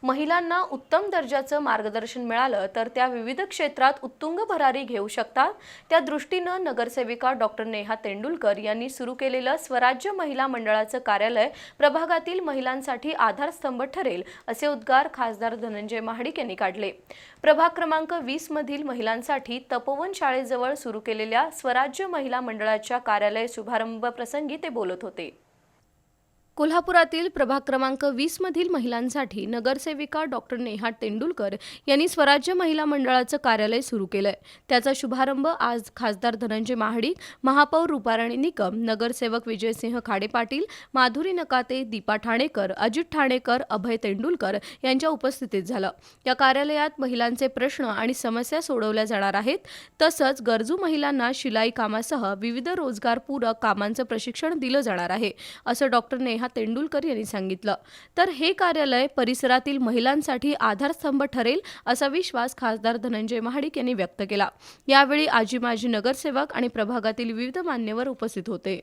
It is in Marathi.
महिलांना उत्तम दर्जाचं मार्गदर्शन मिळालं तर त्या विविध क्षेत्रात उत्तुंग भरारी घेऊ शकतात। त्या दृष्टीनं नगरसेविका डॉक्टर नेहा तेंडुलकर यांनी सुरू केलेलं स्वराज्य महिला मंडळाचं कार्यालय प्रभागातील महिलांसाठी आधारस्तंभ ठरेल असे उद्गार खासदार धनंजय महाडिक यांनी काढले। प्रभाग क्रमांक 20 मधील महिलांसाठी तपोवन शाळेजवळ सुरू केलेल्या स्वराज्य महिला मंडळाच्या कार्यालय शुभारंभ प्रसंगी ते बोलत होते। कोल्हापुरातील प्रभाग क्रमांक 20 मधील महिलांसाठी नगरसेविका डॉक्टर नेहा तेंडुलकर यांनी स्वराज्य महिला मंडळाचं कार्यालय सुरू केलंय। त्याचा शुभारंभ आज खासदार धनंजय महाडिक, महापौर रुपाराणी निकम, नगरसेवक विजयसिंह खाडे पाटील, माधुरी नकाते, दीपा ठाणेकर, अजित ठाणेकर, अभय तेंडुलकर यांच्या उपस्थितीत झालं। या कार्यालयात महिलांचे प्रश्न आणि समस्या सोडवल्या जाणार आहेत। तसंच गरजू महिलांना शिलाई कामासह विविध रोजगारपूरक कामांचं प्रशिक्षण दिलं जाणार आहे, असं डॉक्टर नेहा तेंडुलकर यांनी सांगितलं। तर हे कार्यालय परिसरातील महिलांसाठी आधारस्तंभ ठरेल असा विश्वास खासदार धनंजय महाडिक यांनी व्यक्त केला। यावेळी आजी माजी नगरसेवक आणि प्रभागातील विविध मान्यवर उपस्थित होते।